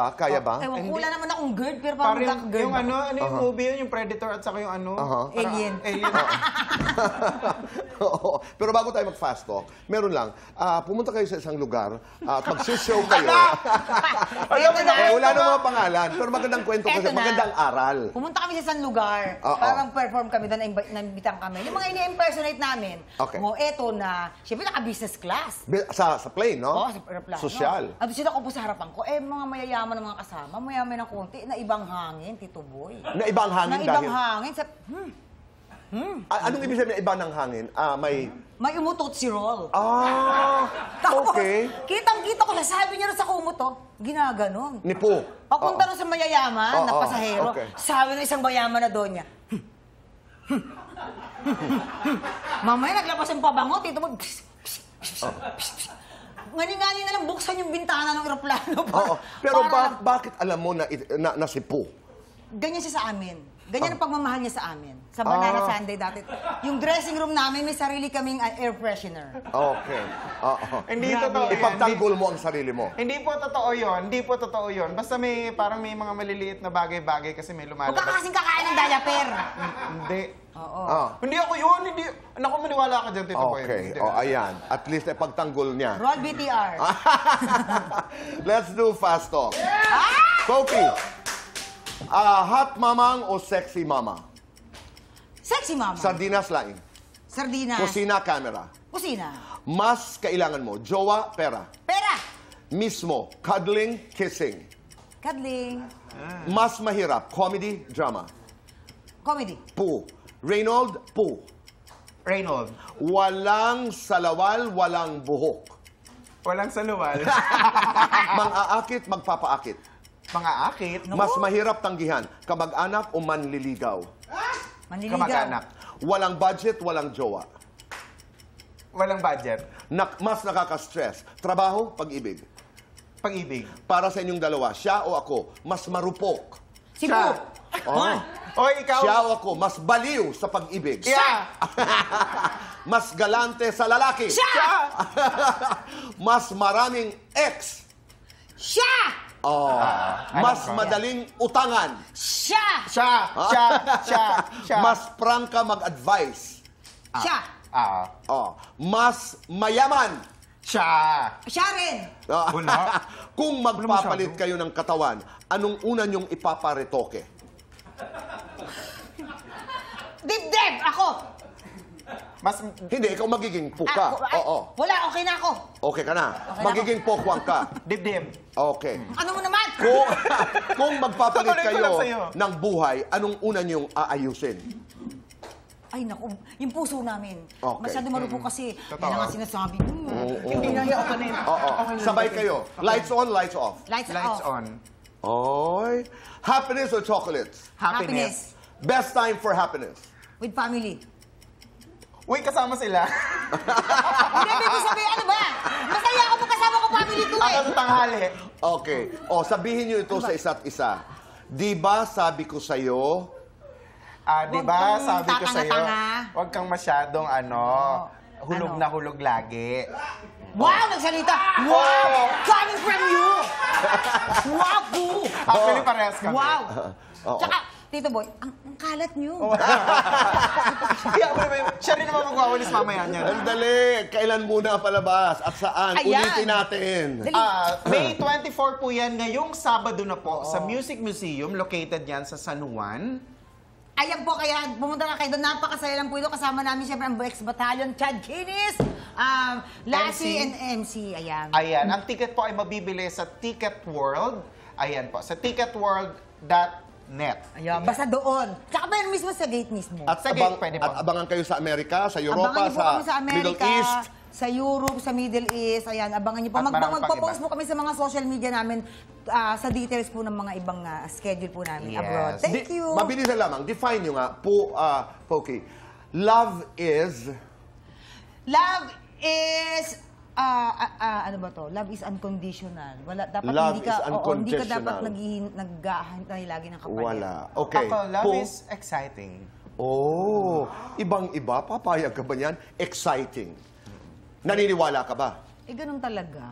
ba? Kaya ba? Ewan ko, wala naman akong GERD, pero parang magkaka-GERD. Yung ano yung movie yun, yung Predator at saka yung ano? Alien. Alien. Oo. Pero bago tayo mag-fast talk, meron lang, pumunta kayo sa isang lugar at mag-show kayo. Wala na mga pangalan, pero magandang kwento kasi, magandang aral. Pumunta kami sa isang lugar, parang perform kami doon, naimbitang kami. Yung mga ini-impersonate namin, eto na, syempre naka-business class. Sa plane, no? Oo, sa aeroplano. Social. At sila ko po sa harapan ko, mga mayayaman ng mga kasama, mayaman ng konti, na ibang hangin, Tito Boy. Na ibang hangin na dahil? ibang hangin. Anong ibig sabihin na iba ng hangin? May umutot si Roll. Okay. Kitang-kita ko, sabi niya rin sa kumuto, ginaganon. Ni Po. Papunta rin sa mayayaman na pasahero, sabi ng isang mayaman na doon niya, mamaya naglabas yung pabango, Tito Boy, ngani-ngani na lang buksan yung bintana ng eroplano. Pero bakit alam mo na si Po? Ganyan siya sa amin. Ganyan ang pagmamahal niya sa amin. Sa Banana Sunday dati. Yung dressing room namin, may sarili kaming air freshener. Okay. Hindi totoo yan. Ipagtanggol mo ang sarili mo. Hindi po totoo yun. Hindi po totoo yun. Basta parang may mga maliliit na bagay-bagay kasi may lumalabas. Huwag ka kasing kakain ng diaper. Hindi. Oo. Hindi ako yun. Hindi. Naku, maniwala ka dyan, Tito Boy. Okay. Ayan. At least ipagtanggol niya. Roll BTR. Let's do fast talk. Sophie, hot mamang o sexy mama? Sexy mama. Sardinas laing. Sardinas. Kusina, camera. Kusina. Mas kailangan mo, jowa, pera. Pera. Mismo, cuddling, kissing. Cuddling. Mas mahirap, comedy, drama. Comedy. Po. Reynold, po. Reynold. Walang salawal, walang buhok. Walang saluwal. Mang-aakit, magpapaakit. Mga akit. Mas mahirap tanggihan, kamag-anak o manliligaw. Manliligaw. Kamag-anak. Walang budget, walang jowa. Walang budget. Mas nakaka-stress, trabaho, pag-ibig. Pag-ibig. Para sa inyong dalawa, siya o ako, mas marupok. Si Siya. Po. Oy, ikaw. Siya o ako, mas baliw sa pag-ibig. Siya. Mas galante sa lalaki. Siya. Mas maraming ex. Siya. Mas madaling utangan. Siya. Siya. Mas prangka mag-advise. Siya. Mas mayaman. Siya. Siya rin. Wala. Kung magpapalit kayo ng katawan, anong una niyong ipaparetoke? Dibdib. Ako. Hindi, ikaw magiging puka. Wala, okay na ako. Okay ka na. Magiging pokwang ka. Dibdib. Okay. Ano mo naman? Kung magpapalit Tutuloy ko kayo lang sa'yo. ng buhay, anong una niyong aayusin? Ay, naku, yung puso namin. Okay. Masyado marupok kasi. Totoo. Yan ang sinasabi. Hindi na yan. Okay na yun. Sabay kayo. Lights on, lights off. Lights Lights off. on. Oy. Happiness or chocolates? Happiness. Best time for happiness? With family. Uy, kasama sila. Hindi, baby, sabi, ano ba? Masaya ako pag kasama ko family ko eh. Ako sa tanghali. Okay. Sabihin niyo ito sa isa't isa. Di ba sabi ko sa'yo, Di Huwag ba, kang sabi ko sa'yo, tatanga-tanga. huwag kang masyadong hulog na hulog lagi. Wow, nagsalita! Wow! Coming from you! Wow, boo! Actually, parehas kami. Wow! Tsaka, Tito Boy, ang kalat niyo. Siya rin naman magwawalis mamaya niya. Andali, kailan muna palabas at saan? Ayan. Ulitin natin. May 24 po yan ngayong Sabado na po sa Music Museum, located yan sa San Juan. Ayan po, kaya pumunta na kayo doon. Napakasaya lang po ito. Kasama namin siyempre ang Box Battalion, Chad Kinis, Lassie, and MC. Ayan. Ayan, ang ticket po ay mabibili sa Ticket World. Ayan po, sa ticketworld.net. Ayan, basta doon. Tsaka ba yun mismo sa gate mismo? At, Sige, pwede po. at abangan kayo sa Amerika, sa Europa, Abangan niyo po kami sa Middle Amerika, East. sa Europe, sa Middle East. Ayan, abangan niyo po. At marami pang Magpo-post iba. po kami sa mga social media namin sa details po ng mga ibang schedule po namin Yes. abroad. Thank you. Mabilis na lamang. Define nyo nga, Pokey. Love is... Love is ano ba to? Love is unconditional. Wala dapat Love hindi ka is hindi ka dapat unconditional. naghahantay lagi ng kapalit. Wala. Okay. Ako, love is exciting. Ibang-iba. Papayag ka ba niyan? Exciting. Naniniwala ka ba? Ganun talaga.